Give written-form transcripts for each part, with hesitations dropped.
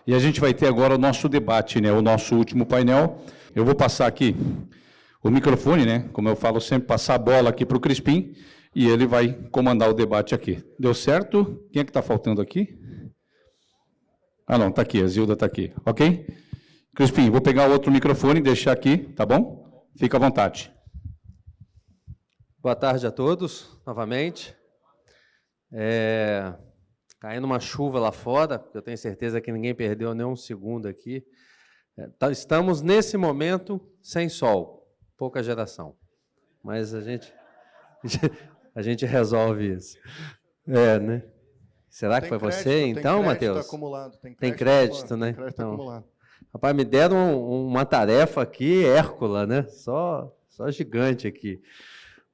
E a gente vai ter agora o nosso debate, né? O nosso último painel. Eu vou passar aqui o microfone, né? Como eu falo sempre, passar a bola aqui para o Crispim e ele vai comandar o debate aqui. Deu certo? Quem é que está faltando aqui? Ah, não, está aqui, a Zilda está aqui, ok? Crispim, vou pegar outro microfone e deixar aqui, tá bom? Fica à vontade. Boa tarde a todos, novamente. Caindo uma chuva lá fora, eu tenho certeza que ninguém perdeu nem um segundo aqui. Estamos, nesse momento, sem sol, pouca geração. Mas a gente resolve isso. Né? Será que foi você, então, Matheus? Tem crédito, né? Então, rapaz, me deram uma tarefa aqui, Hércula, né? Só gigante aqui.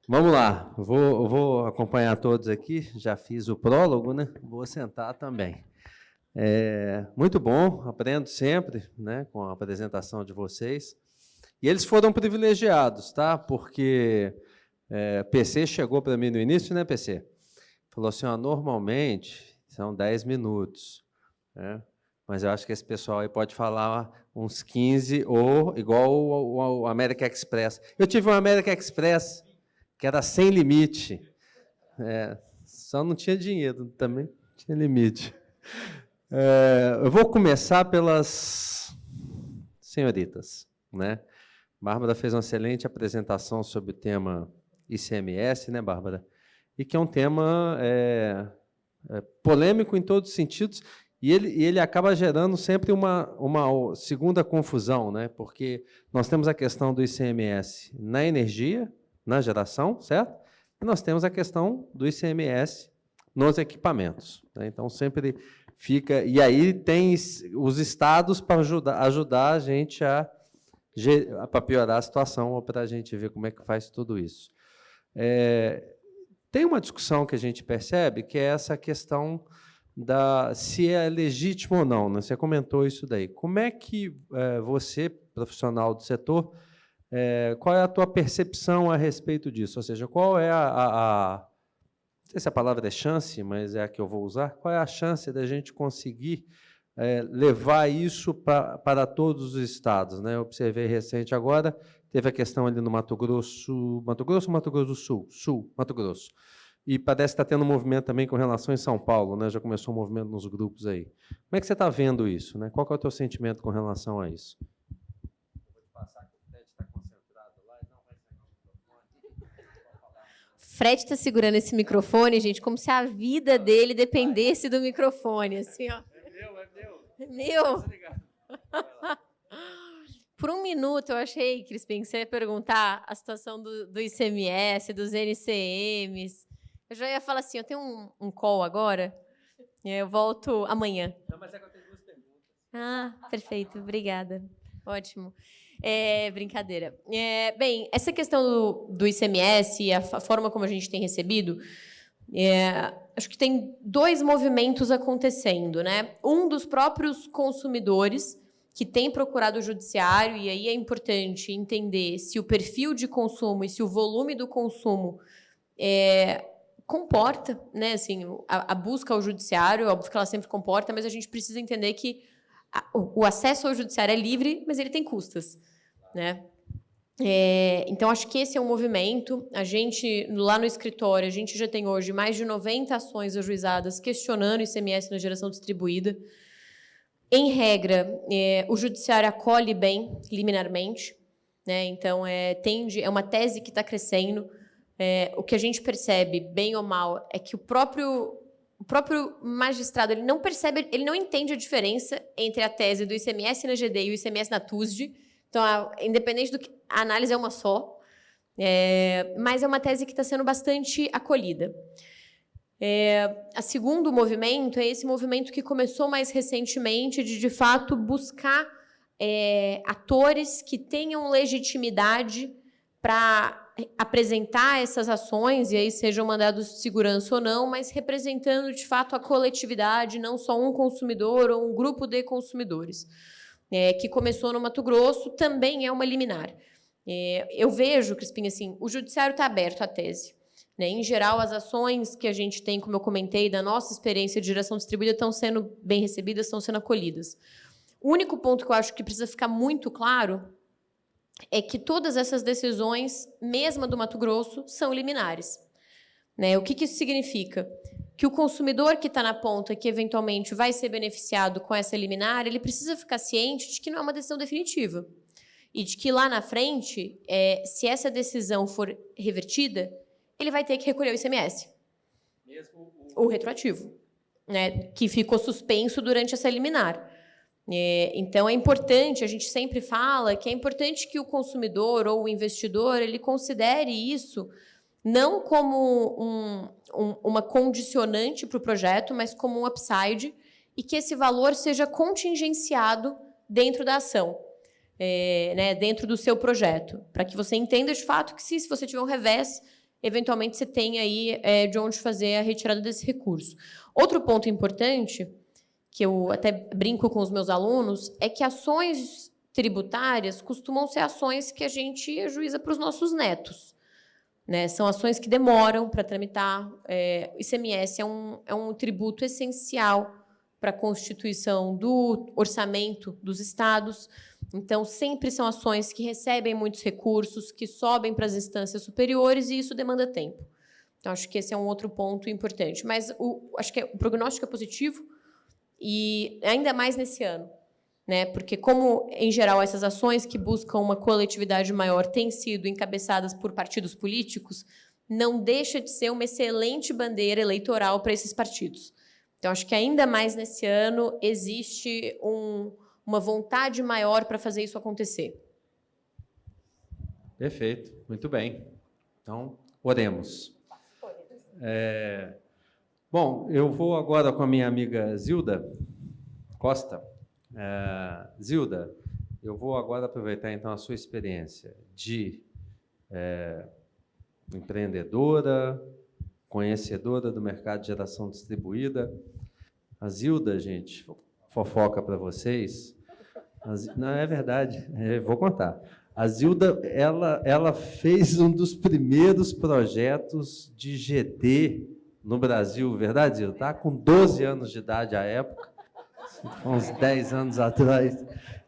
Vamos lá, vou acompanhar todos aqui, já fiz o prólogo, né? Vou sentar também. Muito bom, aprendo sempre, né, com a apresentação de vocês. E eles foram privilegiados, tá? Porque PC chegou para mim no início, né, PC? Falou assim, ó, normalmente são 10 minutos, né? Mas eu acho que esse pessoal aí pode falar uns 15 ou igual o American Express. Eu tive um American Express que era sem limite, só não tinha dinheiro, também tinha limite. Eu vou começar pelas senhoritas, né? Bárbara fez uma excelente apresentação sobre o tema ICMS, né, Bárbara? E que é um tema polêmico em todos os sentidos, e ele acaba gerando sempre uma segunda confusão, né? Porque nós temos a questão do ICMS na energia, na geração, certo? E nós temos a questão do ICMS nos equipamentos, né? Então, sempre fica... E aí tem os estados para ajudar a gente para piorar a situação, ou para a gente ver como é que faz tudo isso. Tem uma discussão que a gente percebe, que é essa questão se é legítimo ou não, né? Você comentou isso daí. Como é que você, profissional do setor, qual é a tua percepção a respeito disso? Ou seja, qual é não sei se a palavra é chance, mas é a que eu vou usar. Qual é a chance da gente conseguir levar isso para todos os estados, né? Eu observei recente agora, teve a questão ali no Mato Grosso ou Mato Grosso do Sul? Mato Grosso. E parece que está tendo um movimento também com relação em São Paulo, né? Já começou um movimento nos grupos aí. Como é que você está vendo isso, né? Qual que é o teu sentimento com relação a isso? Fred está segurando esse microfone, gente, como se a vida dele dependesse do microfone, assim, ó. É meu. Por um minuto eu achei, Crispim, que você ia perguntar a situação do ICMS, dos NCMs. Eu já ia falar assim, eu tenho um call agora, e eu volto amanhã. Não, mas é que eu tenho 2 perguntas. Ah, perfeito, obrigada. Ótimo. Brincadeira. Bem, essa questão do ICMS e a forma como a gente tem recebido, acho que tem 2 movimentos acontecendo, né? Um dos próprios consumidores que tem procurado o judiciário, e aí é importante entender se o perfil de consumo e se o volume do consumo comporta, né? Assim, a busca ao judiciário, óbvio que ela sempre comporta, mas a gente precisa entender que o acesso ao judiciário é livre, mas ele tem custas, né? Então, acho que esse é um movimento. A gente, lá no escritório, a gente já tem hoje mais de 90 ações ajuizadas questionando o ICMS na geração distribuída. Em regra, o judiciário acolhe bem, liminarmente, né? Então, é uma tese que está crescendo. O que a gente percebe, bem ou mal, é que o próprio magistrado ele não percebe, ele não entende a diferença entre a tese do ICMS na GD e o ICMS na TUSD. Então, independente do que a análise é uma só, mas é uma tese que está sendo bastante acolhida. O segundo movimento é esse movimento que começou mais recentemente de fato, buscar atores que tenham legitimidade para apresentar essas ações, e aí sejam mandados de segurança ou não, mas representando, de fato, a coletividade, não só um consumidor ou um grupo de consumidores, que começou no Mato Grosso, também é uma liminar. Eu vejo, Crispim, assim, o judiciário está aberto à tese, né? Em geral, as ações que a gente tem, como eu comentei, da nossa experiência de geração distribuída estão sendo bem recebidas, estão sendo acolhidas. O único ponto que eu acho que precisa ficar muito claro é que todas essas decisões, mesmo a do Mato Grosso, são liminares. Né? O que isso significa? Que o consumidor que está na ponta, que eventualmente vai ser beneficiado com essa liminar, ele precisa ficar ciente de que não é uma decisão definitiva. E de que lá na frente, se essa decisão for revertida, ele vai ter que recolher o ICMS. Mesmo o retroativo, né? Que ficou suspenso durante essa liminar. Então, é importante, a gente sempre fala que é importante que o consumidor ou o investidor ele considere isso não como uma condicionante para o projeto, mas como um upside, e que esse valor seja contingenciado dentro da ação, né, dentro do seu projeto, para que você entenda de fato que se você tiver um revés, eventualmente você tem aí de onde fazer a retirada desse recurso. Outro ponto importante, que eu até brinco com os meus alunos, é que ações tributárias costumam ser ações que a gente ajuiza para os nossos netos. Né? São ações que demoram para tramitar. O ICMS é um tributo essencial para a constituição do orçamento dos estados. Então, sempre são ações que recebem muitos recursos, que sobem para as instâncias superiores, e isso demanda tempo. Então, acho que esse é um outro ponto importante. Mas acho que o prognóstico é positivo, e ainda mais nesse ano. Né? Porque, como, em geral, essas ações que buscam uma coletividade maior têm sido encabeçadas por partidos políticos, não deixa de ser uma excelente bandeira eleitoral para esses partidos. Então, acho que ainda mais nesse ano existe uma vontade maior para fazer isso acontecer. Perfeito, muito bem. Então, oremos. Bom, eu vou agora com a minha amiga Zilda Costa. Zilda, eu vou agora aproveitar, então, a sua experiência de empreendedora, conhecedora do mercado de geração distribuída. A Zilda, gente, fofoca para vocês. Não, é verdade, vou contar. A Zilda, ela fez um dos primeiros projetos de GD no Brasil, verdade, Zilda? Tá? Com 12 anos de idade à época, uns 10 anos atrás.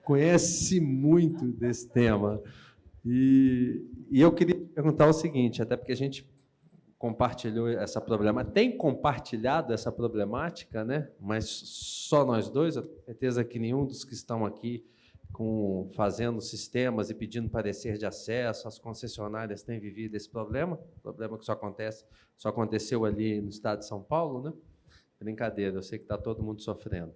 Conhece muito desse tema. E eu queria perguntar o seguinte, até porque a gente compartilhou essa problemática, tem compartilhado essa problemática, né? Mas só nós dois, eu tenho certeza que nenhum dos que estão aqui fazendo sistemas e pedindo parecer de acesso, as concessionárias têm vivido esse problema que só aconteceu ali no estado de São Paulo, né? Brincadeira, eu sei que está todo mundo sofrendo.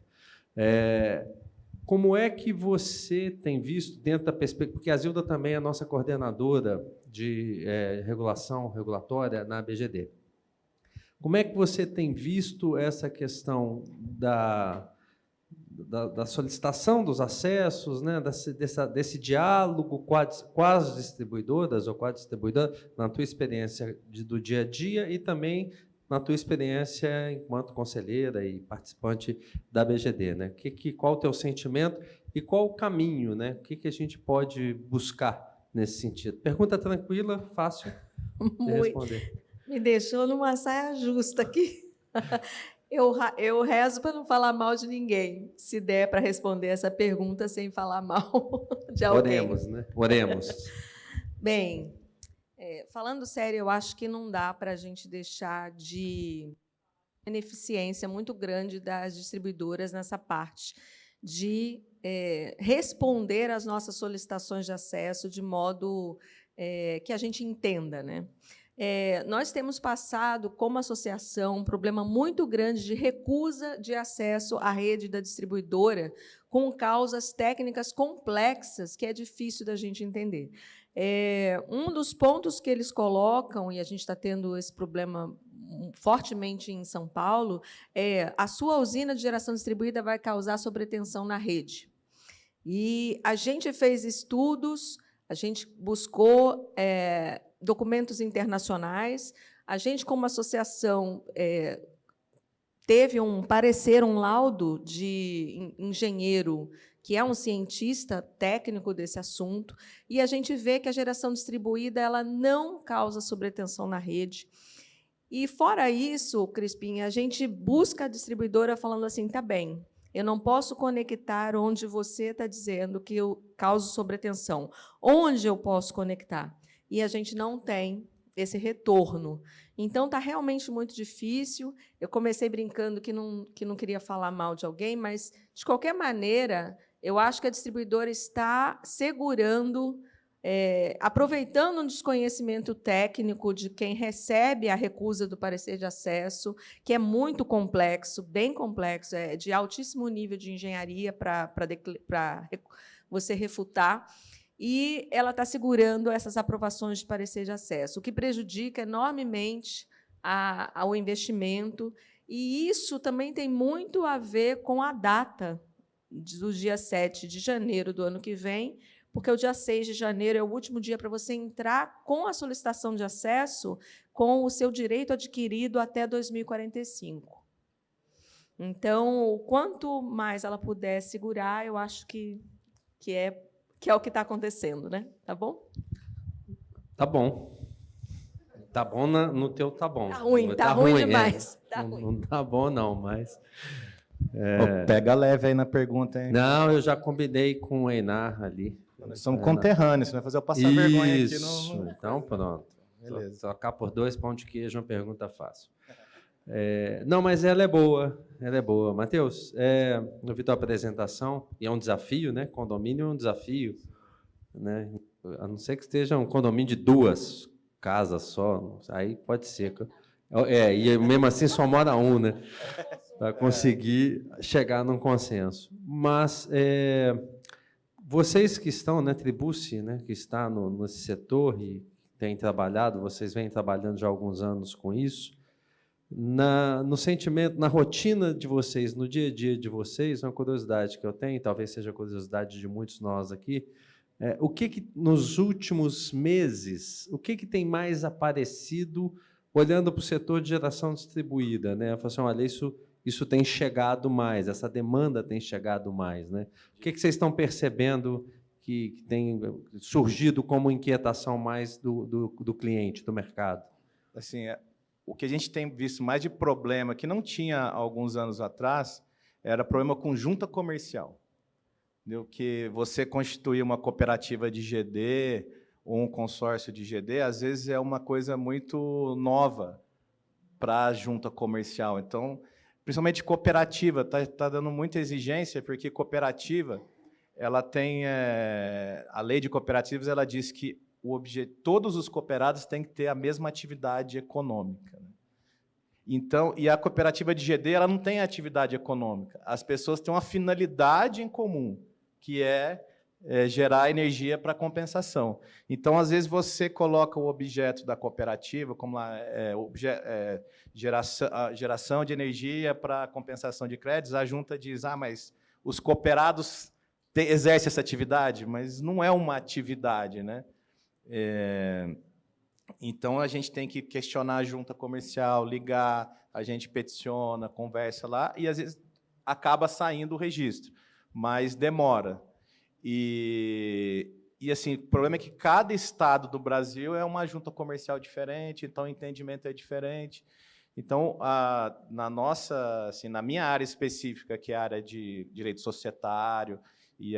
Como é que você tem visto dentro da perspectiva, porque a Zilda também é a nossa coordenadora de regulatória na BGD. Como é que você tem visto essa questão da solicitação dos acessos, né, desse diálogo com as distribuidoras ou com a distribuidora, na tua experiência do dia a dia e também na tua experiência enquanto conselheira e participante da BGD, né? Qual o teu sentimento e qual o caminho, né? O que a gente pode buscar nesse sentido? Pergunta tranquila, fácil de responder. Me deixou numa saia justa aqui. Eu rezo para não falar mal de ninguém, se der para responder essa pergunta sem falar mal de alguém. Oremos, né? Oremos. Bem, falando sério, eu acho que não dá para a gente deixar de ineficiência muito grande das distribuidoras nessa parte de responder às nossas solicitações de acesso de modo que a gente entenda, né? Nós temos passado, como associação, um problema muito grande de recusa de acesso à rede da distribuidora com causas técnicas complexas que é difícil da gente entender. Um dos pontos que eles colocam, e a gente está tendo esse problema fortemente em São Paulo, a sua usina de geração distribuída vai causar sobretensão na rede. E a gente fez estudos, a gente buscou documentos internacionais, a gente, como associação, teve um parecer, um laudo de engenheiro, que é um cientista técnico desse assunto, e a gente vê que a geração distribuída ela não causa sobretensão na rede. E, fora isso, Crispim, a gente busca a distribuidora falando assim, tá bem, Eu não posso conectar onde você está dizendo que eu causo sobretensão. Onde eu posso conectar? E a gente não tem esse retorno. Então, está realmente muito difícil. Eu comecei brincando que não queria falar mal de alguém, mas, de qualquer maneira, eu acho que a distribuidora está segurando, aproveitando um desconhecimento técnico de quem recebe a recusa do parecer de acesso, que é muito complexo, bem complexo, é de altíssimo nível de engenharia para você refutar, e ela está segurando essas aprovações de parecer de acesso, o que prejudica enormemente ao investimento, e isso também tem muito a ver com a data do dia 7 de janeiro do ano que vem, porque o dia 6 de janeiro é o último dia para você entrar com a solicitação de acesso com o seu direito adquirido até 2045. Então, quanto mais ela puder segurar, eu acho que é o que está acontecendo, né? Tá bom? Tá bom. Tá bom no teu tá bom. Tá ruim demais. Tá não, ruim. não tá bom, não, mas... Ô, pega leve aí na pergunta, hein? Não, eu já combinei com o Einar ali. Nós somos conterrâneos, você vai fazer eu passar vergonha aqui Isso, no... então pronto. Beleza. Trocar por 2 pão de queijo é uma pergunta fácil. Não, mas ela é boa, Matheus, eu vi tua apresentação, e é um desafio, né? Condomínio é um desafio, né? A não ser que esteja um condomínio de 2 casas só, aí pode ser. E mesmo assim só mora um, né? Para conseguir chegar num consenso. Mas vocês que estão, né, Tribuce, né, que está nesse setor e tem trabalhado, vocês vêm trabalhando já há alguns anos com isso, no sentimento, na rotina de vocês, no dia a dia de vocês, uma curiosidade que eu tenho, talvez seja a curiosidade de muitos de nós aqui, o que nos últimos meses, o que tem mais aparecido, olhando para o setor de geração distribuída, né? Eu falo assim, olha, isso tem chegado mais, essa demanda tem chegado mais, né? O que vocês estão percebendo que tem surgido como inquietação mais do cliente, do mercado? Assim, o que a gente tem visto mais de problema, que não tinha alguns anos atrás, era problema com junta comercial. Entendeu? Que você constituir uma cooperativa de GD ou um consórcio de GD, às vezes é uma coisa muito nova para a junta comercial. Então, principalmente cooperativa, está dando muita exigência, porque cooperativa, ela tem... a lei de cooperativas, ela diz que todos os cooperados têm que ter a mesma atividade econômica. Né? Então, e a cooperativa de GD, ela não tem atividade econômica. As pessoas têm uma finalidade em comum, que é gerar energia para compensação. Então, às vezes, você coloca o objeto da cooperativa como geração de energia para compensação de créditos, a junta diz, mas os cooperados exercem essa atividade, mas não é uma atividade, né? Então, a gente tem que questionar a junta comercial, ligar, a gente peticiona, conversa lá, e, às vezes, acaba saindo o registro, mas demora. E assim, o problema é que cada estado do Brasil é uma junta comercial diferente, então o entendimento é diferente. Então, na minha área específica, que é a área de direito societário e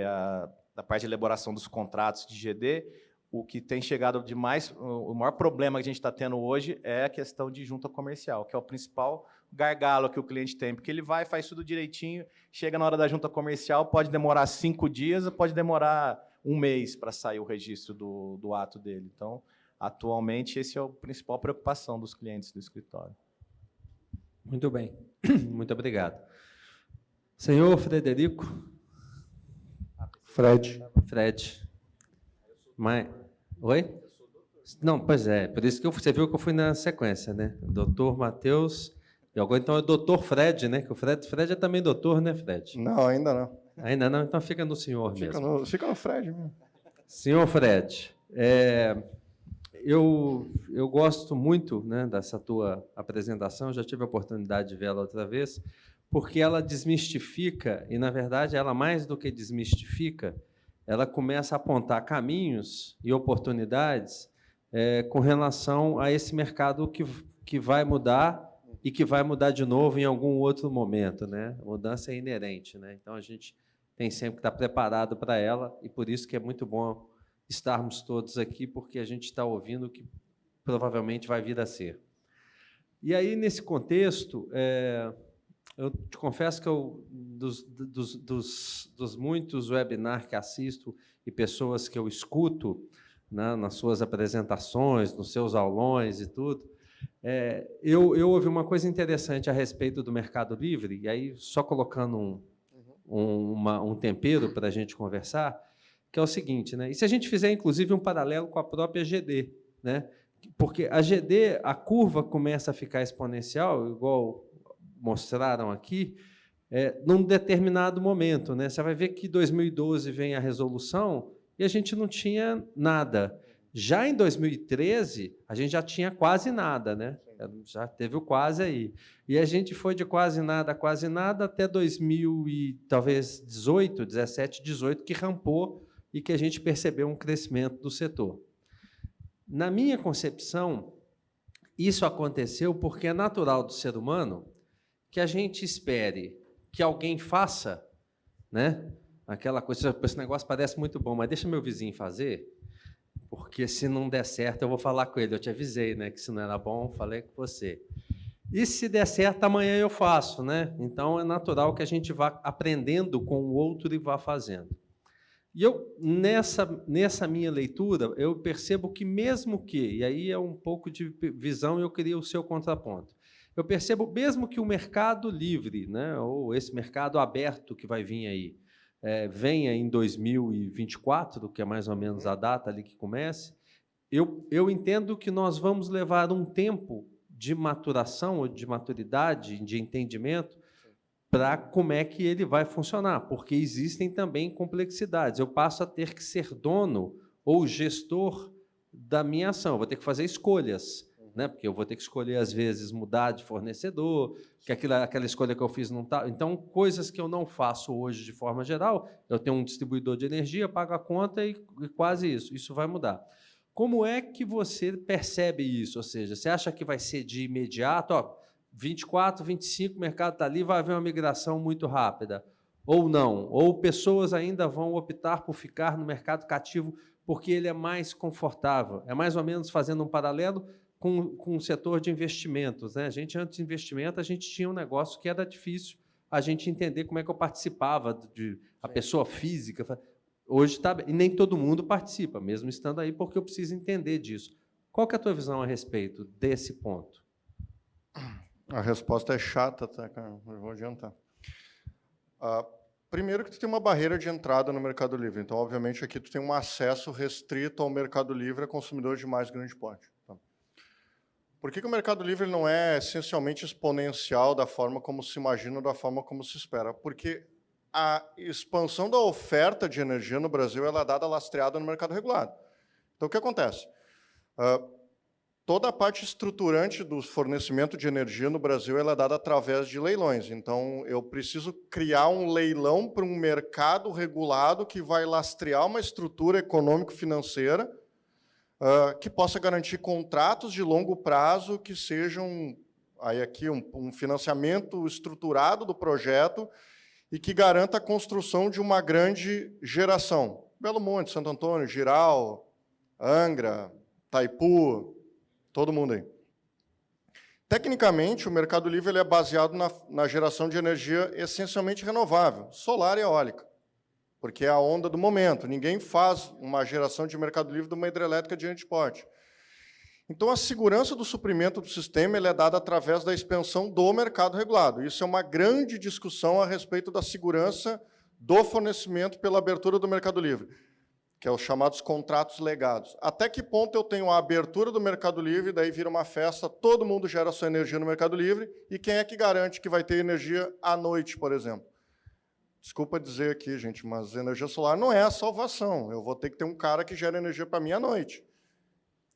da parte de elaboração dos contratos de GD, o que tem chegado de mais, o maior problema que a gente está tendo hoje é a questão de junta comercial, que é o principal gargalo que o cliente tem, porque ele vai, faz tudo direitinho, chega na hora da junta comercial, pode demorar 5 dias, pode demorar 1 mês para sair o registro do ato dele. Então, atualmente, esse é a principal preocupação dos clientes do escritório. Muito bem, muito obrigado. Senhor Frederico? Fred. Oi? Não, pois é, por isso que você viu que eu fui na sequência, né? Doutor Matheus, e agora então é o doutor Fred, né? Que o Fred é também doutor, né, Fred? Não, ainda não. Ainda não? Então fica no senhor mesmo. Fica no Fred mesmo. Senhor Fred, eu gosto muito, né, dessa tua apresentação, já tive a oportunidade de vê-la outra vez, porque ela desmistifica, e, na verdade, ela mais do que desmistifica, ela começa a apontar caminhos e oportunidades com relação a esse mercado que vai mudar e que vai mudar de novo em algum outro momento, né? A mudança é inerente, né? Então, a gente tem sempre que estar preparado para ela, e por isso que é muito bom estarmos todos aqui, porque a gente está ouvindo o que provavelmente vai vir a ser. E aí, nesse contexto, eu te confesso que dos muitos webinars que assisto e pessoas que eu escuto, né, nas suas apresentações, nos seus aulões e tudo, eu ouvi uma coisa interessante a respeito do Mercado Livre, e aí só colocando um tempero para a gente conversar, que é o seguinte, né? E se a gente fizer, inclusive, um paralelo com a própria GD, né? Porque a GD, a curva começa a ficar exponencial, igual mostraram aqui, num determinado momento, né? Você vai ver que em 2012 vem a resolução e a gente não tinha nada. Já em 2013, a gente já tinha quase nada, né? Já teve o quase aí. E a gente foi de quase nada até 2000 e talvez 18, 17, 18, que rampou e que a gente percebeu um crescimento do setor. Na minha concepção, isso aconteceu porque é natural do ser humano que a gente espere que alguém faça, né? Aquela coisa, esse negócio parece muito bom, mas deixa meu vizinho fazer, porque se não der certo, eu vou falar com ele. Eu te avisei, né, que se não era bom, falei com você. E se der certo, amanhã eu faço, né? Então, é natural que a gente vá aprendendo com o outro e vá fazendo. E eu, nessa minha leitura, eu percebo que mesmo que, e aí é um pouco de visão, eu queria o seu contraponto, eu percebo mesmo que o mercado livre, né, ou esse mercado aberto que vai vir aí, venha em 2024, que é mais ou menos a data ali que comece, eu entendo que nós vamos levar um tempo de maturação, ou de maturidade, de entendimento, para como é que ele vai funcionar, porque existem também complexidades. Eu passo a ter que ser dono ou gestor da minha ação, eu vou ter que fazer escolhas, né? Porque eu vou ter que escolher, às vezes, mudar de fornecedor, que aquela escolha que eu fiz não está... Então, coisas que eu não faço hoje de forma geral, eu tenho um distribuidor de energia, pago a conta e quase isso vai mudar. Como é que você percebe isso? Ou seja, você acha que vai ser de imediato, 24, 25, o mercado está ali, vai haver uma migração muito rápida? Ou não? Ou pessoas ainda vão optar por ficar no mercado cativo porque ele é mais confortável? É mais ou menos fazendo um paralelo com o setor de investimentos, né? A gente, antes de investimento, a gente tinha um negócio que era difícil a gente entender como é que eu participava, a pessoa física. Hoje está... E nem todo mundo participa, mesmo estando aí, porque eu preciso entender disso. Qual que é a tua visão a respeito desse ponto? A resposta é chata, tá, cara? Eu vou adiantar. Primeiro que tu tem uma barreira de entrada no Mercado Livre. Então, obviamente, aqui tu tem um acesso restrito ao Mercado Livre a consumidores de mais grande porte. Tá? Por que o Mercado Livre não é essencialmente exponencial da forma como se imagina, da forma como se espera? Porque a expansão da oferta de energia no Brasil ela é dada lastreada no mercado regulado. Então, o que acontece? Toda a parte estruturante do fornecimento de energia no Brasil ela é dada através de leilões. Então, eu preciso criar um leilão para um mercado regulado que vai lastrear uma estrutura econômico-financeira que possa garantir contratos de longo prazo que sejam aí aqui um financiamento estruturado do projeto e que garanta a construção de uma grande geração. Belo Monte, Santo Antônio, Jirau, Angra, Itaipu, todo mundo aí. Tecnicamente, o Mercado Livre ele é baseado na geração de energia essencialmente renovável, solar e eólica, porque é a onda do momento. Ninguém faz uma geração de Mercado Livre de uma hidrelétrica de grande porte. Então, a segurança do suprimento do sistema ele é dada através da expansão do mercado regulado. Isso é uma grande discussão a respeito da segurança do fornecimento pela abertura do Mercado Livre, que é os chamados contratos legados. Até que ponto eu tenho a abertura do Mercado Livre, daí vira uma festa, todo mundo gera sua energia no Mercado Livre, e quem é que garante que vai ter energia à noite, por exemplo? Desculpa dizer aqui, gente, mas energia solar não é a salvação. Eu vou ter que ter um cara que gera energia para mim à noite.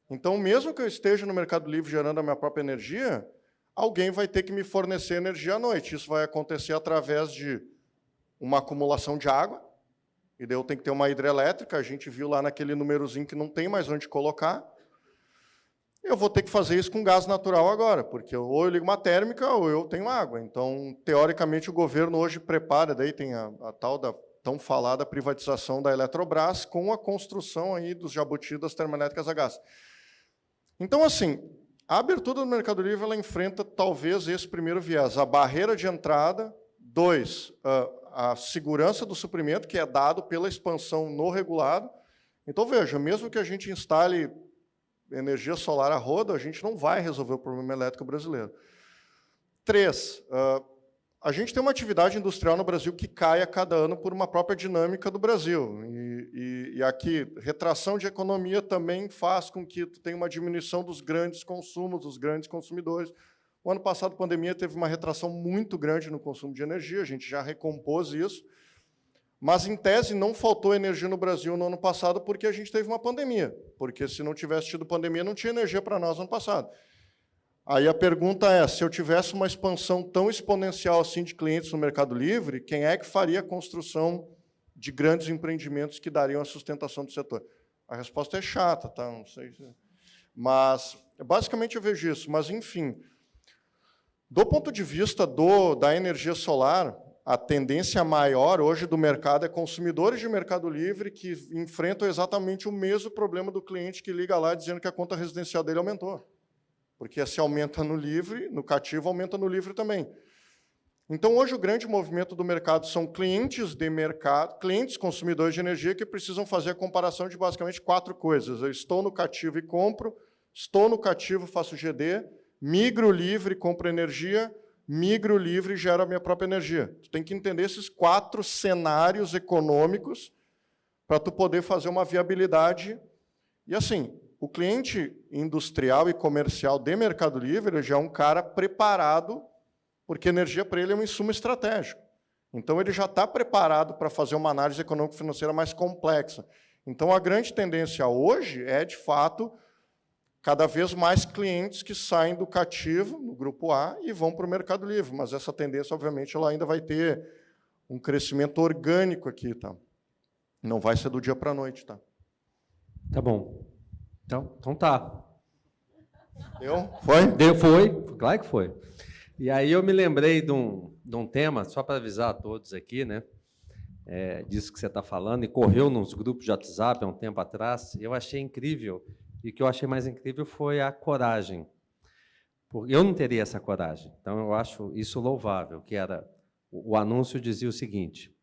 Então, mesmo que eu esteja no Mercado Livre gerando a minha própria energia, alguém vai ter que me fornecer energia à noite. Isso vai acontecer através de uma acumulação de água, e daí eu tenho que ter uma hidrelétrica, a gente viu lá naquele númerozinho que não tem mais onde colocar. eu vou ter que fazer isso com gás natural agora, porque ou eu ligo uma térmica ou eu tenho água. Então, teoricamente, o governo hoje prepara, daí tem a tal da tão falada privatização da Eletrobras com a construção aí dos jabuti das termoelétricas a gás. Então, assim, a abertura do Mercado Livre ela enfrenta talvez esse primeiro viés, a barreira de entrada, 2, a segurança do suprimento, que é dado pela expansão no regulado. Então, veja, mesmo que a gente instale energia solar a roda, a gente não vai resolver o problema elétrico brasileiro. 3, a gente tem uma atividade industrial no Brasil que cai a cada ano por uma própria dinâmica do Brasil. E aqui, retração de economia também faz com que tu tenha uma diminuição dos grandes consumos, dos grandes consumidores. O ano passado, a pandemia teve uma retração muito grande no consumo de energia, a gente já recompôs isso. Mas, em tese, não faltou energia no Brasil no ano passado porque a gente teve uma pandemia. Porque, se não tivesse tido pandemia, não tinha energia para nós no ano passado. Aí a pergunta é, se eu tivesse uma expansão tão exponencial assim de clientes no Mercado Livre, quem é que faria a construção de grandes empreendimentos que dariam a sustentação do setor? A resposta é chata, tá? Não sei. Mas, basicamente, eu vejo isso. Mas, enfim, do ponto de vista da energia solar, a tendência maior hoje do mercado é consumidores de Mercado Livre que enfrentam exatamente o mesmo problema do cliente que liga lá dizendo que a conta residencial dele aumentou. Porque se aumenta no livre, no cativo, aumenta no livre também. Então, hoje, o grande movimento do mercado são clientes de mercado, clientes consumidores de energia que precisam fazer a comparação de basicamente 4 coisas. Eu estou no cativo e compro, estou no cativo, faço GD, migro livre, compro energia, migro livre e gero a minha própria energia. Tu tem que entender esses 4 cenários econômicos para tu poder fazer uma viabilidade. E, assim, o cliente industrial e comercial de Mercado Livre ele já é um cara preparado, porque energia para ele é um insumo estratégico. Então, ele já está preparado para fazer uma análise econômico-financeira mais complexa. Então, a grande tendência hoje é, de fato, cada vez mais clientes que saem do cativo, no grupo A, e vão para o Mercado Livre. Mas essa tendência, obviamente, ela ainda vai ter um crescimento orgânico aqui. Tá? Não vai ser do dia para a noite. Tá? Tá bom. Então tá. Foi? Foi, claro que foi. E aí eu me lembrei de um tema, só para avisar a todos aqui, né? Disso que você está falando, e correu nos grupos de WhatsApp há um tempo atrás, eu achei incrível, e o que eu achei mais incrível foi a coragem. Porque eu não teria essa coragem, então eu acho isso louvável, que era, o anúncio dizia o seguinte,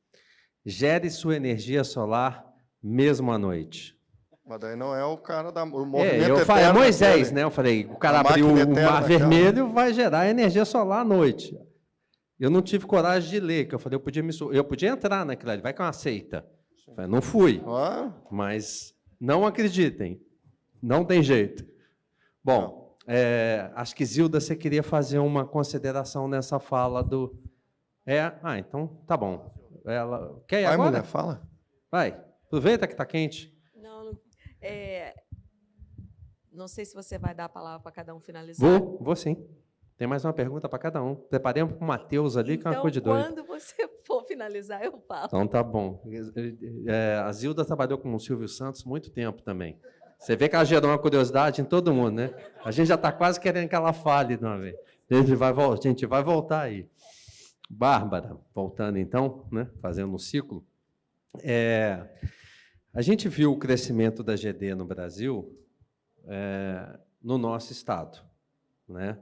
gere sua energia solar mesmo à noite. Mas daí não é o cara o movimento eu falei, eterno Moisés, daquele. né? Eu falei, o cara A abriu máquina o eterna mar daquela. vermelho, vai gerar energia solar à noite. Eu não tive coragem de ler, que eu falei, eu podia entrar naquilo ali, vai que é uma seita. Eu falei, não fui, mas não acreditem, não tem jeito. Bom, acho que, Zilda, você queria fazer uma consideração nessa fala do... então tá bom. Quer ir agora? Mulher, fala. Vai, aproveita que está quente. Não sei se você vai dar a palavra para cada um finalizar. Vou sim. Tem mais uma pergunta para cada um. Preparemos para o Matheus ali, que é uma coisa de doido. Quando você for finalizar, eu falo. Então, tá bom. A Zilda trabalhou com o Silvio Santos muito tempo também. Você vê que ela gerou uma curiosidade em todo mundo, né? A gente já está quase querendo que ela fale de uma vez. A gente vai voltar aí. Bárbara, voltando então, né? Fazendo um ciclo. A gente viu o crescimento da GD no Brasil no nosso estado, né?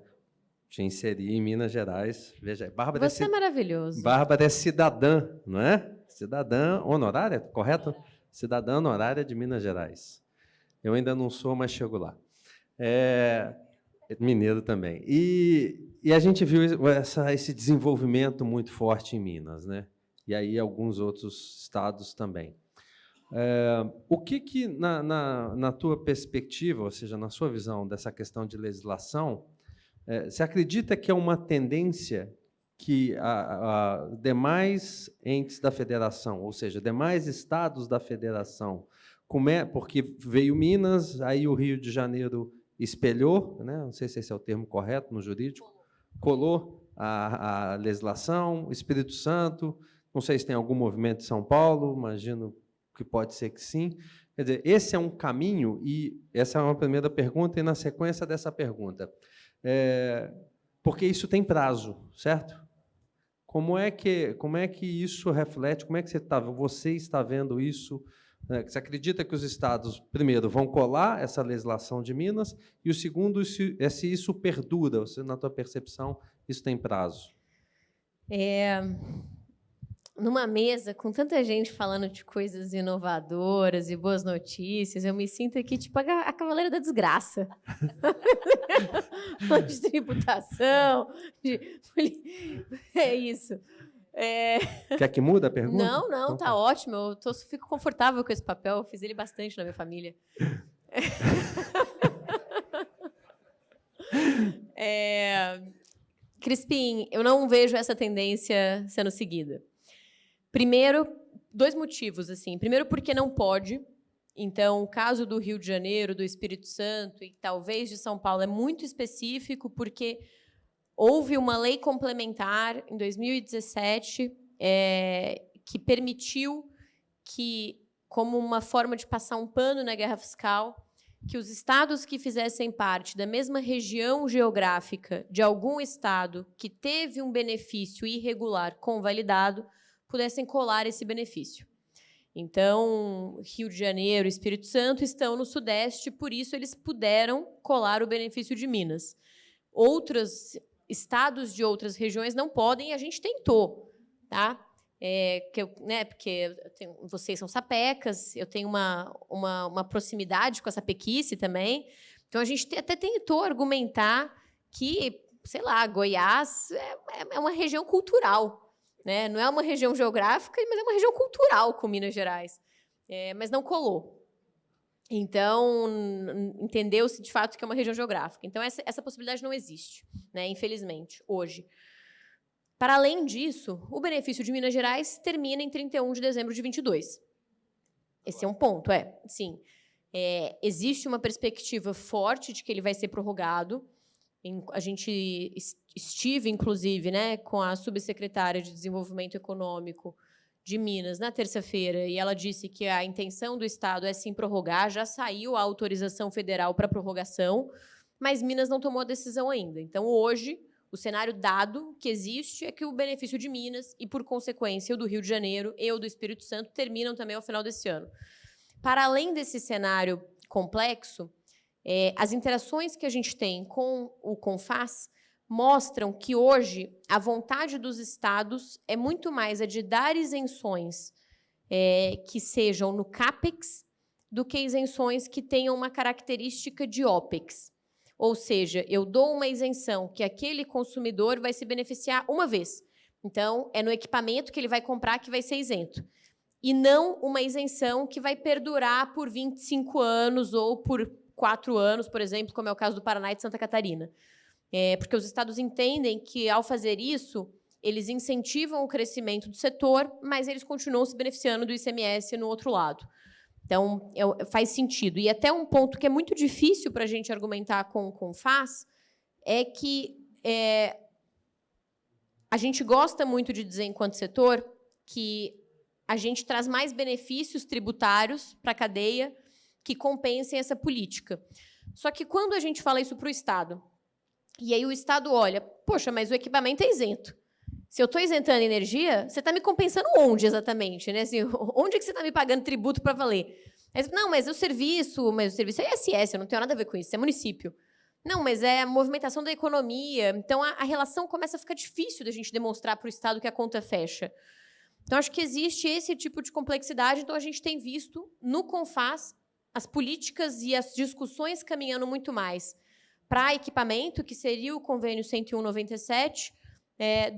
Te inseri em Minas Gerais. Veja, Bárbara Você é maravilhoso. Bárbara é cidadã, não é? Cidadã honorária, correto? Cidadã honorária de Minas Gerais. Eu ainda não sou, mas chego lá. Mineiro também. E a gente viu esse desenvolvimento muito forte em Minas, né? E aí alguns outros estados também. O que na tua perspectiva, ou seja, na sua visão dessa questão de legislação, você acredita que é uma tendência que demais entes da federação, ou seja, demais estados da federação, porque veio Minas, aí o Rio de Janeiro espelhou, né? Não sei se esse é o termo correto no jurídico, colou a legislação, Espírito Santo, não sei se tem algum movimento de São Paulo, imagino que pode ser que sim. Quer dizer, esse é um caminho, e essa é uma primeira pergunta, e na sequência dessa pergunta, porque isso tem prazo, certo? Como é que isso reflete, como é que você está vendo isso? Você acredita que os estados, primeiro, vão colar essa legislação de Minas, e o segundo, se isso perdura, na tua percepção, isso tem prazo? Numa mesa com tanta gente falando de coisas inovadoras e boas notícias, eu me sinto aqui tipo a cavaleira da desgraça. De tributação, é isso. Quer que mude a pergunta? Não, Então, tá ótimo. Eu fico confortável com esse papel. Eu fiz ele bastante na minha família. Crispim, eu não vejo essa tendência sendo seguida. Primeiro, 2 motivos, assim. Primeiro, porque não pode. Então, o caso do Rio de Janeiro, do Espírito Santo e talvez de São Paulo é muito específico, porque houve uma lei complementar em 2017 que permitiu que, como uma forma de passar um pano na guerra fiscal, que os estados que fizessem parte da mesma região geográfica de algum estado que teve um benefício irregular convalidado pudessem colar esse benefício. Então, Rio de Janeiro e Espírito Santo estão no Sudeste, por isso eles puderam colar o benefício de Minas. Outros estados de outras regiões não podem, e a gente tentou, tá? Porque vocês são sapecas, eu tenho uma proximidade com a sapequice também, então a gente até tentou argumentar que, sei lá, Goiás é uma região cultural, né? Não é uma região geográfica, mas é uma região cultural com Minas Gerais. Mas não colou. Então, entendeu-se de fato que é uma região geográfica. Então, essa possibilidade não existe, né? Infelizmente, hoje. Para além disso, o benefício de Minas Gerais termina em 31 de dezembro de 22. Esse é um ponto, sim. Existe uma perspectiva forte de que ele vai ser prorrogado. A gente estive, inclusive, né, com a subsecretária de Desenvolvimento Econômico de Minas na terça-feira, e ela disse que a intenção do Estado é sim prorrogar, já saiu a autorização federal para prorrogação, mas Minas não tomou a decisão ainda. Então, hoje, o cenário dado que existe é que o benefício de Minas e, por consequência, o do Rio de Janeiro e o do Espírito Santo terminam também ao final desse ano. Para além desse cenário complexo, as interações que a gente tem com o CONFAS mostram que, hoje, a vontade dos estados é muito mais a de dar isenções que sejam no CAPEX do que isenções que tenham uma característica de OPEX. Ou seja, eu dou uma isenção que aquele consumidor vai se beneficiar uma vez. Então, é no equipamento que ele vai comprar que vai ser isento. E não uma isenção que vai perdurar por 25 anos ou por 4 anos, por exemplo, como é o caso do Paraná e de Santa Catarina. Porque os estados entendem que, ao fazer isso, eles incentivam o crescimento do setor, mas eles continuam se beneficiando do ICMS no outro lado. Então, faz sentido. E até um ponto que é muito difícil para a gente argumentar com o CONFAS é que a gente gosta muito de dizer, enquanto setor, que a gente traz mais benefícios tributários para a cadeia que compensem essa política. Só que, quando a gente fala isso para o Estado, e aí o Estado olha, poxa, mas o equipamento é isento. Se eu estou isentando energia, você está me compensando onde exatamente? Né? Assim, onde é que você está me pagando tributo para valer? Não, mas o serviço é ISS, eu não tenho nada a ver com isso, é município. Não, mas é a movimentação da economia. Então, a relação começa a ficar difícil da gente demonstrar para o Estado que a conta fecha. Então, acho que existe esse tipo de complexidade. Então, a gente tem visto, no CONFAS, as políticas e as discussões caminhando muito mais para equipamento, que seria o convênio 101/97,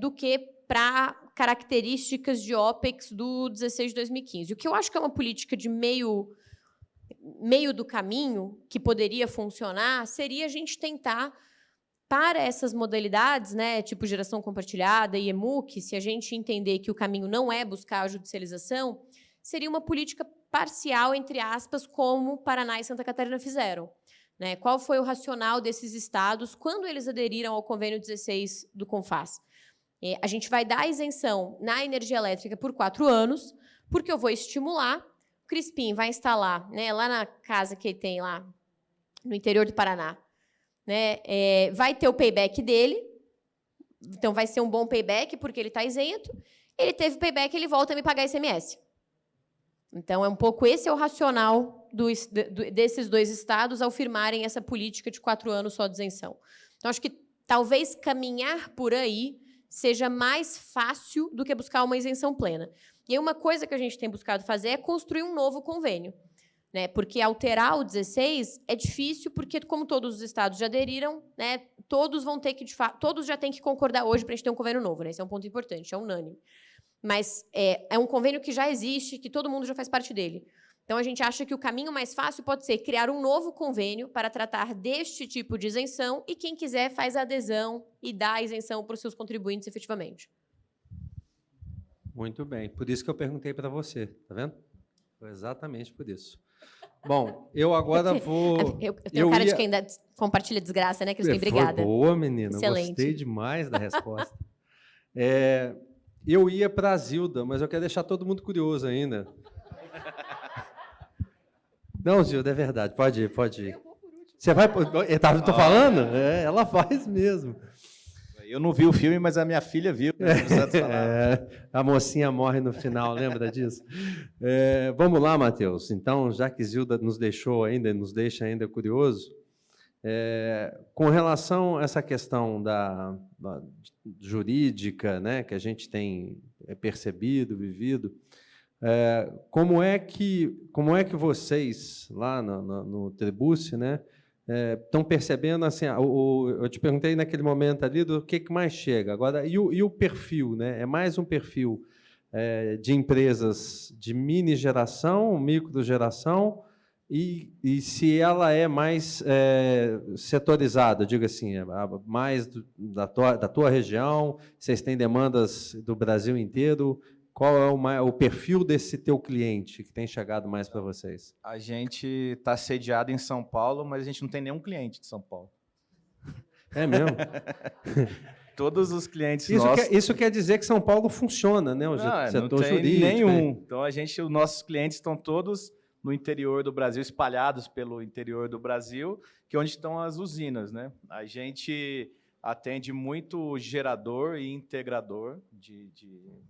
do que para características de OPEX do 16 de 2015. O que eu acho que é uma política de meio do caminho, que poderia funcionar, seria a gente tentar, para essas modalidades, né, tipo geração compartilhada e EMUC, se a gente entender que o caminho não é buscar a judicialização, seria uma política parcial, entre aspas, como Paraná e Santa Catarina fizeram. Né? Qual foi o racional desses estados quando eles aderiram ao convênio 16 do CONFAS? A gente vai dar isenção na energia elétrica por 4 anos, porque eu vou estimular o Crispim vai instalar, né, lá na casa que ele tem lá no interior do Paraná, né, vai ter o payback dele, então vai ser um bom payback porque ele está isento. Ele teve payback, ele volta a me pagar ICMS. Então, é um pouco esse é o racional desses dois estados ao firmarem essa política de 4 anos só de isenção. Então, acho que talvez caminhar por aí seja mais fácil do que buscar uma isenção plena. E aí, uma coisa que a gente tem buscado fazer é construir um novo convênio, né? Porque alterar o 16 é difícil, porque, como todos os estados já aderiram, né, todos vão ter que, de fato, todos já têm que concordar hoje para a gente ter um convênio novo, né? Esse é um ponto importante, é unânime. Mas é um convênio que já existe, que todo mundo já faz parte dele. Então, a gente acha que o caminho mais fácil pode ser criar um novo convênio para tratar deste tipo de isenção e quem quiser faz a adesão e dá a isenção para os seus contribuintes efetivamente. Muito bem. Por isso que eu perguntei para você, tá vendo? Foi exatamente por isso. Bom, eu agora vou... Eu tenho cara de quem compartilha desgraça, né, Crispim? Obrigada. Foi boa, menina. Excelente. Gostei demais da resposta. Eu ia para a Zilda, mas eu quero deixar todo mundo curioso ainda. Não, Zilda, é verdade. Pode ir, pode ir. Você vai... Estou falando? Ela faz mesmo. Eu não vi o filme, mas a minha filha viu. A mocinha morre no final, lembra disso? Vamos lá, Matheus. Então, já que Zilda nos deixa ainda curioso, com relação a essa questão da jurídica, né, que a gente tem percebido, vivido, como é que vocês, lá no Tribúcio, né, estão percebendo, assim, eu te perguntei naquele momento ali do que mais chega. Agora, e o perfil? Né? É mais um perfil de empresas de mini geração, micro geração, e se ela é mais setorizada, digo assim, mais da tua região, vocês têm demandas do Brasil inteiro, qual é o perfil desse teu cliente que tem chegado mais para vocês? A gente está sediado em São Paulo, mas a gente não tem nenhum cliente de São Paulo. É mesmo? Todos os clientes nossos... Isso quer dizer que São Paulo funciona, né? Setor jurídico. Nenhum. Então, os nossos clientes estão todos no interior do Brasil, espalhados pelo interior do Brasil, que é onde estão as usinas, né? A gente atende muito gerador e integrador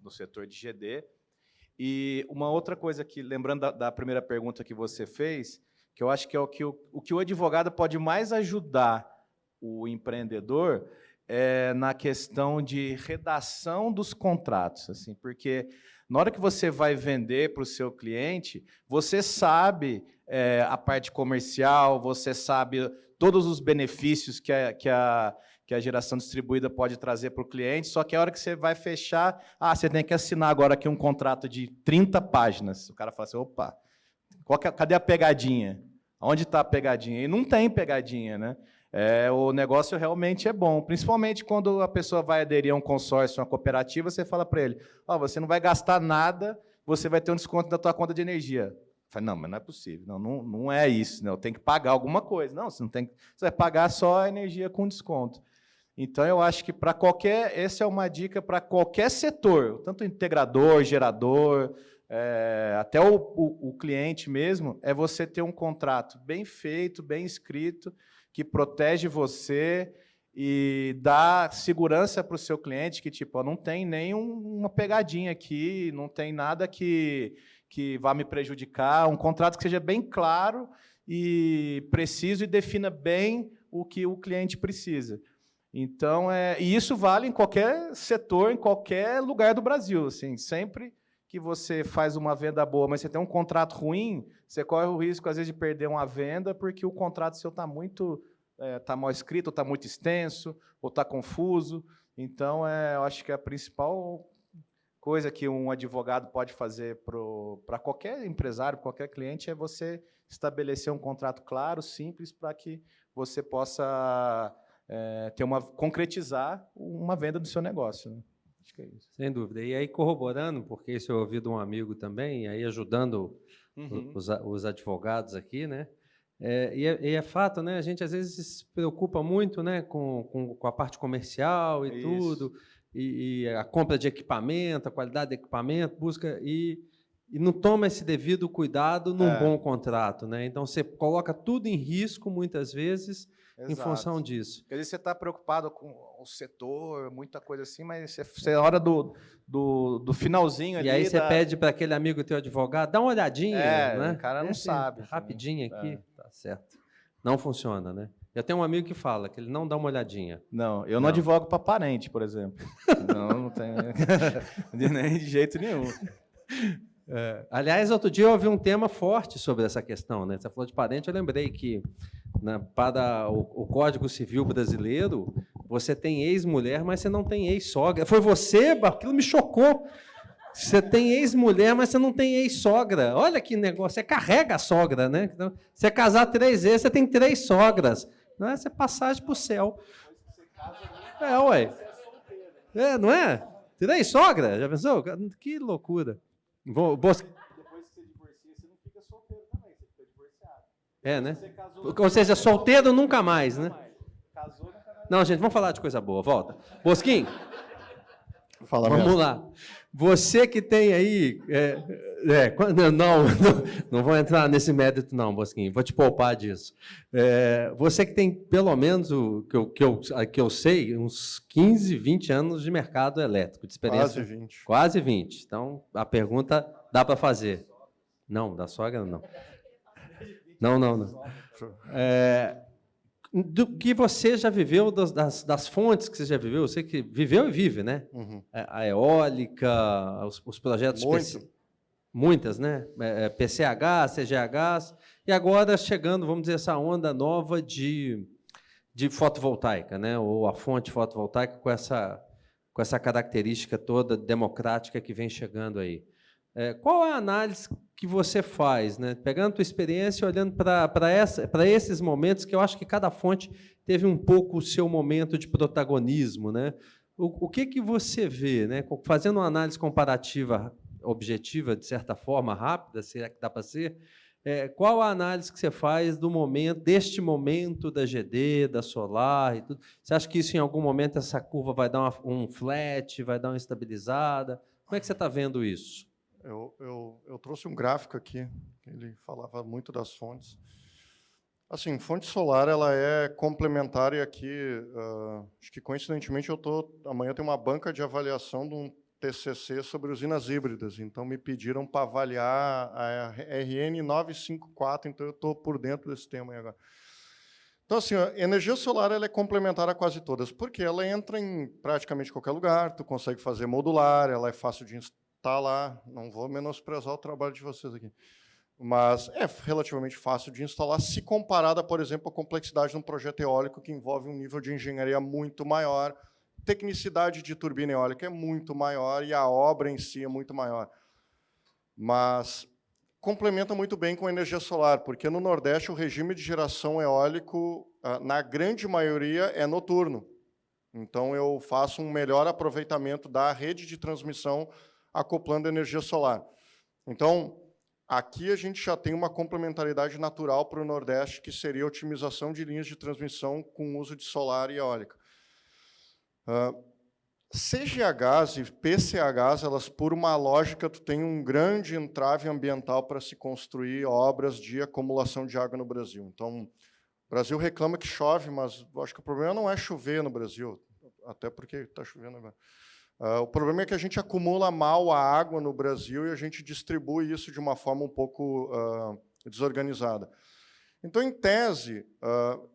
no setor de GD. E uma outra coisa que, lembrando da primeira pergunta que você fez, que eu acho que é o que o advogado pode mais ajudar o empreendedor na questão de redação dos contratos, assim, porque na hora que você vai vender para o seu cliente, você sabe a parte comercial, você sabe todos os benefícios que a geração distribuída pode trazer para o cliente, só que a hora que você vai fechar, você tem que assinar agora aqui um contrato de 30 páginas. O cara fala assim, opa, cadê a pegadinha? Onde está a pegadinha? E não tem pegadinha, né? O negócio realmente é bom, principalmente quando a pessoa vai aderir a um consórcio, uma cooperativa, você fala para ele, você não vai gastar nada, você vai ter um desconto da tua conta de energia. Eu falo, não, mas não é possível, não é isso, né? Eu tenho que pagar alguma coisa. Não, você vai pagar só a energia com desconto. Então, eu acho que essa é uma dica para qualquer setor, tanto integrador, gerador, até o cliente mesmo, é você ter um contrato bem feito, bem escrito, que protege você e dá segurança para o seu cliente, que tipo, não tem nenhuma pegadinha aqui, não tem nada que vá me prejudicar, um contrato que seja bem claro e preciso e defina bem o que o cliente precisa. Então, e isso vale em qualquer setor, em qualquer lugar do Brasil. Assim, sempre que você faz uma venda boa, mas você tem um contrato ruim, você corre o risco, às vezes, de perder uma venda, porque o contrato seu está tá mal escrito, ou está muito extenso, ou está confuso. Então, eu acho que a principal coisa que um advogado pode fazer para qualquer empresário, qualquer cliente, é você estabelecer um contrato claro, simples, para que você possa concretizar uma venda do seu negócio, né? Acho que é isso. Sem dúvida. E aí, corroborando, porque isso eu ouvi de um amigo também, e aí ajudando os advogados aqui, né? E é fato, né? A gente às vezes se preocupa muito, né, com a parte comercial e tudo, e a compra de equipamento, a qualidade de equipamento, busca e não toma esse devido cuidado num bom contrato, né? Então você coloca tudo em risco muitas vezes em função disso. Porque às vezes você está preocupado com o setor, muita coisa assim, mas você é hora do finalzinho ali. E aí você pede para aquele amigo teu advogado, dá uma olhadinha, né? O cara não sabe. Rapidinho aqui, tá certo. Não funciona, né? Eu tenho um amigo que fala que ele não dá uma olhadinha. Não, eu não advogo para parente, por exemplo. Não tem nem de jeito nenhum. Aliás, outro dia eu ouvi um tema forte sobre essa questão, né? Você falou de parente, eu lembrei que para o Código Civil brasileiro, você tem ex-mulher, mas você não tem ex-sogra. Foi você? Aquilo me chocou. Você tem ex-mulher, mas você não tem ex-sogra. Olha que negócio. Você carrega a sogra, né? Então, você casar 3 vezes, você tem 3 sogras. Não é? Você é passagem para o céu. Ué. Não é? 3 sogras? Já pensou? Que loucura. Depois que você divorcia, você não fica solteiro também, você fica divorciado. Né? Ou seja, solteiro nunca mais, né? Casou, nunca mais. Não, gente, vamos falar de coisa boa. Volta. Bosquim, Fala vamos mesmo. lá. Você que tem aí... não vou entrar nesse mérito, não, Bosquim. Vou te poupar disso. Você que tem, pelo menos, o que eu sei, uns 15, 20 anos de mercado elétrico, de experiência. Quase 20. Quase 20. Então, a pergunta dá para fazer. Não, da sogra, não. Não. Do que você já viveu, das fontes que você já viveu, você que viveu e vive, né? Uhum. A eólica, os projetos... Muitas, né? PCH, CGHs, e agora chegando, vamos dizer, essa onda nova de fotovoltaica, né? Ou a fonte fotovoltaica com essa característica toda democrática que vem chegando aí. Qual é a análise que você faz, né? Pegando a tua experiência, olhando para esses momentos, que eu acho que cada fonte teve um pouco o seu momento de protagonismo, né? O que você vê, né? Fazendo uma análise comparativa objetiva, de certa forma, rápida, se é que dá para ser, qual a análise que você faz deste momento da GD, da solar e tudo? Você acha que isso, em algum momento, essa curva vai dar um flat, vai dar uma estabilizada? Como é que você está vendo isso? Eu trouxe um gráfico aqui, ele falava muito das fontes. Assim, fonte solar ela é complementar, e aqui, acho que coincidentemente amanhã tem uma banca de avaliação de um TCC sobre usinas híbridas, então me pediram para avaliar a RN 954, então eu estou por dentro desse tema aí agora. Então, assim, a energia solar ela é complementar a quase todas, porque ela entra em praticamente qualquer lugar, tu consegue fazer modular, ela é fácil de instalar, não vou menosprezar o trabalho de vocês aqui, mas é relativamente fácil de instalar, se comparada, por exemplo, à complexidade de um projeto eólico que envolve um nível de engenharia muito maior, tecnicidade de turbina eólica é muito maior e a obra em si é muito maior. Mas complementa muito bem com a energia solar, porque no Nordeste o regime de geração eólico, na grande maioria, é noturno. Então, eu faço um melhor aproveitamento da rede de transmissão acoplando a energia solar. Então, aqui a gente já tem uma complementaridade natural para o Nordeste, que seria a otimização de linhas de transmissão com uso de solar e eólica. CGHs e PCHs, elas, por uma lógica, tu tem um grande entrave ambiental para se construir obras de acumulação de água no Brasil. Então, o Brasil reclama que chove, mas eu acho que o problema não é chover no Brasil, até porque está chovendo agora. O problema é que a gente acumula mal a água no Brasil e a gente distribui isso de uma forma um pouco desorganizada. Então, em tese,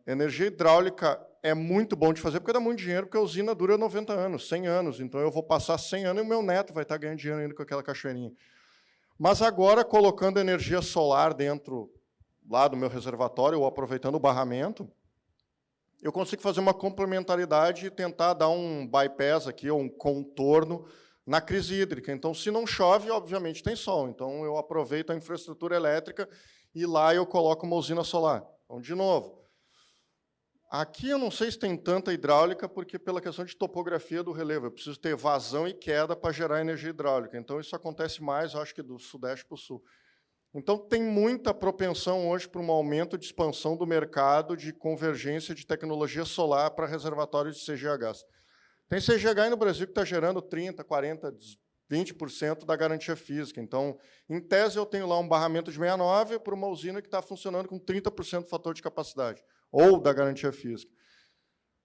energia hidráulica é muito bom de fazer, porque dá muito dinheiro, porque a usina dura 90 anos, 100 anos. Então, eu vou passar 100 anos e o meu neto vai estar ganhando dinheiro ainda com aquela cachoeirinha. Mas agora, colocando energia solar dentro lá do meu reservatório, ou aproveitando o barramento, eu consigo fazer uma complementaridade e tentar dar um bypass aqui, ou um contorno na crise hídrica. Então, se não chove, obviamente tem sol. Então, eu aproveito a infraestrutura elétrica e lá eu coloco uma usina solar. Então, de novo, aqui eu não sei se tem tanta hidráulica, porque pela questão de topografia do relevo, eu preciso ter vazão e queda para gerar energia hidráulica. Então, isso acontece mais, eu acho que do sudeste para o sul. Então, tem muita propensão hoje para um aumento de expansão do mercado de convergência de tecnologia solar para reservatórios de CGHs. Tem CGH aí no Brasil que está gerando 30, 40, 20% da garantia física. Então, em tese, eu tenho lá um barramento de 69 para uma usina que está funcionando com 30% do fator de capacidade, ou da garantia física.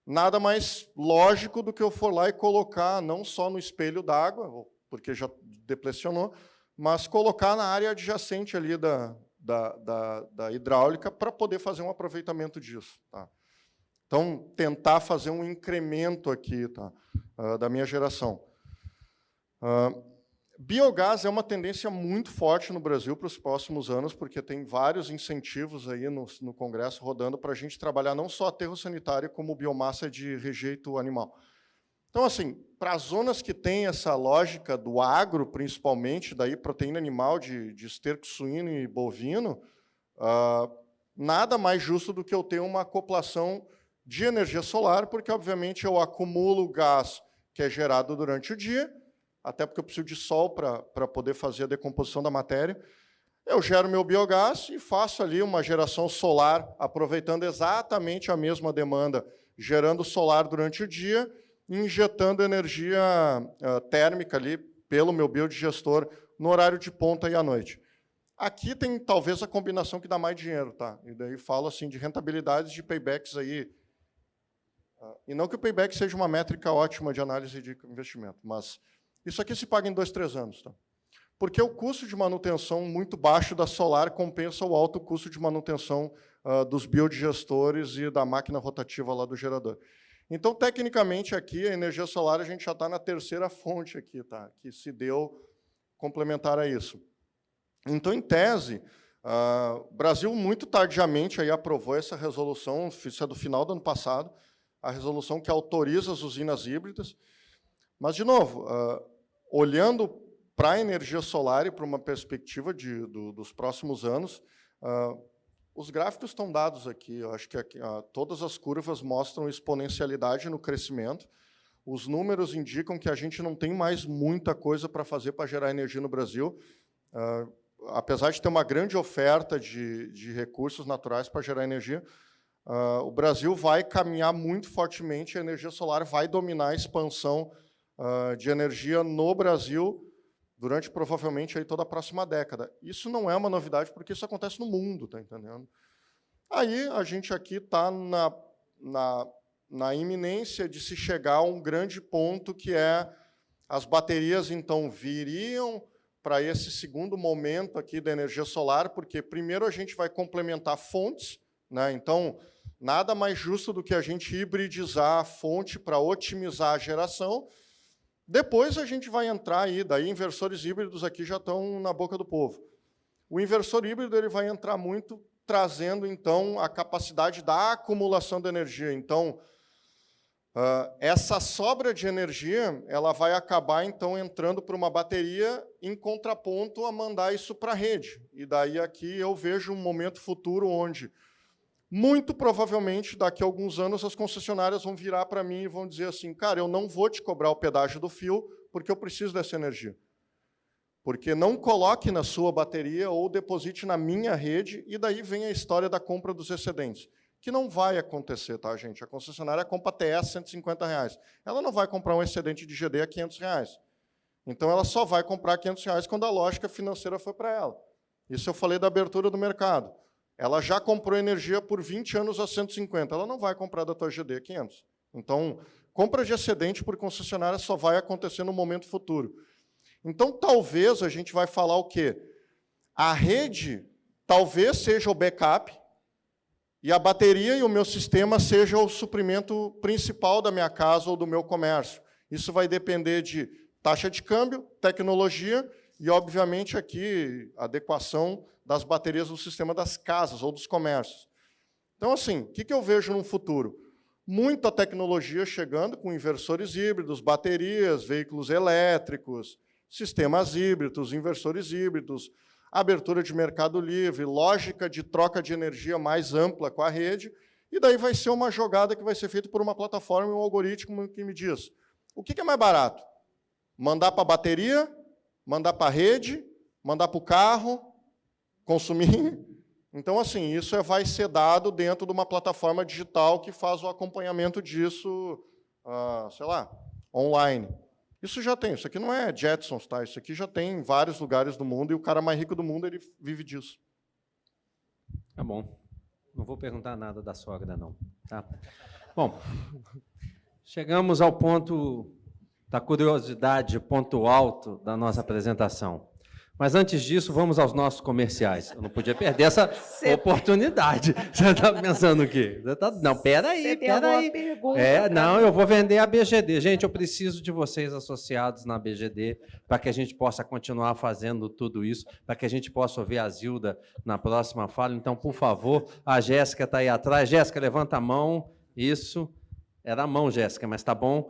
Nada mais lógico do que eu for lá e colocar, não só no espelho d'água, porque já deplecionou, mas colocar na área adjacente ali da hidráulica para poder fazer um aproveitamento disso. Tá? Então, tentar fazer um incremento aqui, tá? Da minha geração. Biogás é uma tendência muito forte no Brasil para os próximos anos, porque tem vários incentivos aí no Congresso rodando para a gente trabalhar não só aterro sanitário, como biomassa de rejeito animal. Então, assim, para as zonas que têm essa lógica do agro, principalmente, daí proteína animal de esterco suíno e bovino, nada mais justo do que eu ter uma acoplação de energia solar, porque, obviamente, eu acumulo gás que é gerado durante o dia, até porque eu preciso de sol para poder fazer a decomposição da matéria. Eu gero meu biogás e faço ali uma geração solar, aproveitando exatamente a mesma demanda, gerando solar durante o dia, injetando energia térmica ali pelo meu biodigestor no horário de ponta e à noite. Aqui tem talvez a combinação que dá mais dinheiro, tá? E daí falo assim de rentabilidades de paybacks aí. E não que o payback seja uma métrica ótima de análise de investimento, mas isso aqui se paga em 2, 3 anos, tá? Porque o custo de manutenção muito baixo da solar compensa o alto custo de manutenção dos biodigestores e da máquina rotativa lá do gerador. Então, tecnicamente, aqui, a energia solar, a gente já está na terceira fonte aqui, tá? Que se deu complementar a isso. Então, em tese, o Brasil, muito tardiamente, aí aprovou essa resolução, isso é do final do ano passado, a resolução que autoriza as usinas híbridas. Mas, de novo, olhando para a energia solar e para uma perspectiva dos próximos anos, os gráficos estão dados aqui. Eu acho que todas as curvas mostram exponencialidade no crescimento. Os números indicam que a gente não tem mais muita coisa para fazer para gerar energia no Brasil, apesar de ter uma grande oferta de recursos naturais para gerar energia. O Brasil vai caminhar muito fortemente, a energia solar vai dominar a expansão de energia no Brasil durante, provavelmente, aí, toda a próxima década. Isso não é uma novidade, porque isso acontece no mundo, tá entendendo? Aí, a gente aqui está na iminência de se chegar a um grande ponto, que é as baterias, então, viriam para esse segundo momento aqui da energia solar, porque, primeiro, a gente vai complementar fontes, né? Então, nada mais justo do que a gente hibridizar a fonte para otimizar a geração. Depois a gente vai entrar aí, daí inversores híbridos aqui já estão na boca do povo. O inversor híbrido ele vai entrar muito trazendo, então, a capacidade da acumulação de energia. Então, essa sobra de energia ela vai acabar, então, entrando para uma bateria em contraponto a mandar isso para a rede. E daí aqui eu vejo um momento futuro onde, muito provavelmente, daqui a alguns anos, as concessionárias vão virar para mim e vão dizer assim, cara, eu não vou te cobrar o pedágio do fio, porque eu preciso dessa energia. Porque não coloque na sua bateria ou deposite na minha rede, e daí vem a história da compra dos excedentes, que não vai acontecer, tá, gente? A concessionária compra TS R$150. Ela não vai comprar um excedente de GD a R$500. Então, ela só vai comprar R$500 quando a lógica financeira for para ela. Isso eu falei da abertura do mercado. Ela já comprou energia por 20 anos a 150, ela não vai comprar da tua GD a 500. Então, compra de excedente por concessionária só vai acontecer no momento futuro. Então, talvez a gente vai falar o quê? A rede talvez seja o backup e a bateria e o meu sistema seja o suprimento principal da minha casa ou do meu comércio. Isso vai depender de taxa de câmbio, tecnologia e, obviamente, aqui, adequação das baterias do sistema das casas ou dos comércios. Então, assim, o que eu vejo no futuro? Muita tecnologia chegando com inversores híbridos, baterias, veículos elétricos, sistemas híbridos, inversores híbridos, abertura de mercado livre, lógica de troca de energia mais ampla com a rede, e daí vai ser uma jogada que vai ser feita por uma plataforma e um algoritmo que me diz o que é mais barato? Mandar para a bateria, mandar para a rede, mandar para o carro, consumir. Então, assim, isso vai ser dado dentro de uma plataforma digital que faz o acompanhamento disso, sei lá, online. Isso já tem, isso aqui não é Jetsons, tá? Isso aqui já tem em vários lugares do mundo, e o cara mais rico do mundo, ele vive disso. Tá bom. Não vou perguntar nada da sogra, não. Tá? Bom, chegamos ao ponto da curiosidade, ponto alto da nossa apresentação. Mas, antes disso, vamos aos nossos comerciais. Eu não podia perder essa oportunidade. Você está pensando o quê? Não, peraí. Não, eu vou vender a BGD. Gente, eu preciso de vocês associados na BGD para que a gente possa continuar fazendo tudo isso, para que a gente possa ouvir a Zilda na próxima fala. Então, por favor, a Jéssica está aí atrás. Jéssica, levanta a mão. Isso. Era a mão, Jéssica, mas está bom.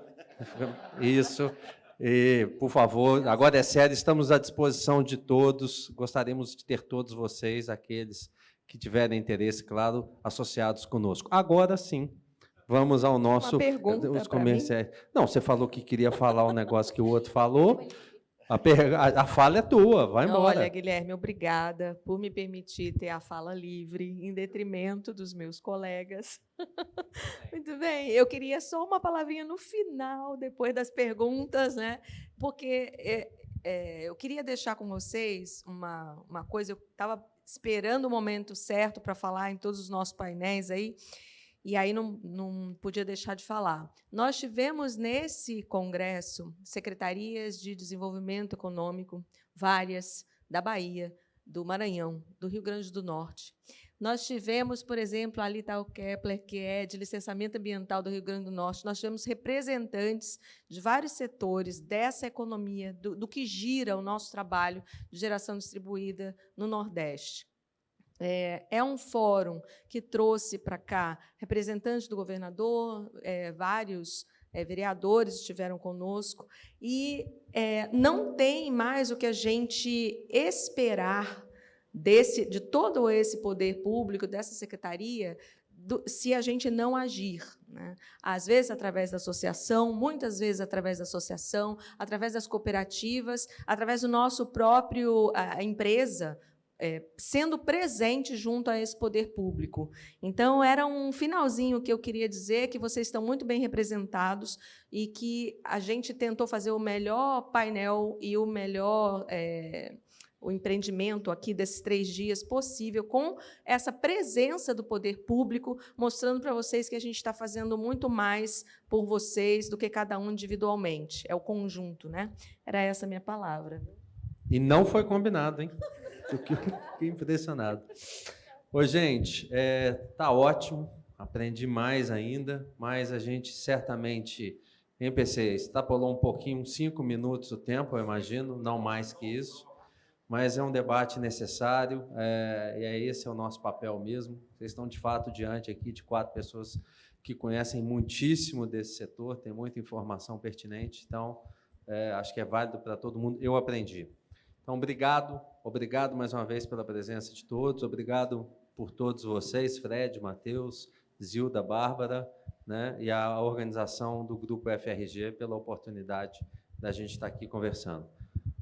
Isso. E, por favor, agora é sério, estamos à disposição de todos, gostaríamos de ter todos vocês, aqueles que tiverem interesse, claro, associados conosco. Agora sim, vamos ao nosso... Uma pergunta os para comerciais. Não, você falou que queria falar o negócio que o outro falou, a fala é tua, vai embora. Olha, Guilherme, obrigada por me permitir ter a fala livre, em detrimento dos meus colegas. Muito bem, eu queria só uma palavrinha no final, depois das perguntas, né? Porque eu queria deixar com vocês uma coisa, eu estava esperando o momento certo para falar em todos os nossos painéis aí, e aí não podia deixar de falar. Nós tivemos nesse congresso secretarias de desenvolvimento econômico, várias, da Bahia, do Maranhão, do Rio Grande do Norte. Nós tivemos, por exemplo, ali está o Kepler, que é de licenciamento ambiental do Rio Grande do Norte. Nós tivemos representantes de vários setores dessa economia, do que gira o nosso trabalho de geração distribuída no Nordeste. É um fórum que trouxe para cá representantes do governador, vários vereadores estiveram conosco, e não tem mais o que a gente esperar de todo esse poder público, dessa secretaria, se a gente não agir, né? Às vezes através da associação, muitas vezes através da associação, através das cooperativas, através do nosso próprio empresa, sendo presente junto a esse poder público. Então, era um finalzinho que eu queria dizer, que vocês estão muito bem representados e que a gente tentou fazer o melhor painel e o melhor o empreendimento aqui desses 3 dias possível, com essa presença do poder público, mostrando para vocês que a gente está fazendo muito mais por vocês do que cada um individualmente. É o conjunto, né? Era essa a minha palavra. E não foi combinado, hein? Fiquei impressionado. Ô, gente, tá ótimo, aprendi mais ainda, mas a gente certamente, em PC, extrapolou um pouquinho, uns 5 minutos o tempo, eu imagino, não mais que isso, mas é um debate necessário, e esse é o nosso papel mesmo. Vocês estão, de fato, diante aqui de 4 pessoas que conhecem muitíssimo desse setor, tem muita informação pertinente, então, acho que é válido para todo mundo. Eu aprendi. Então, obrigado mais uma vez pela presença de todos, obrigado por todos vocês, Fred, Matheus, Zilda, Bárbara, né, e a organização do Grupo FRG pela oportunidade da gente estar aqui conversando.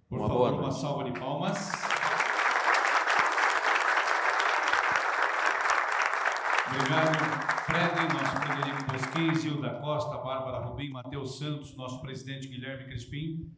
Por favor, uma salva de palmas. Obrigado, Fred, nosso Frederico Bosquim, Zilda Costa, Bárbara Rubim, Matheus Santos, nosso presidente Guilherme Crispim.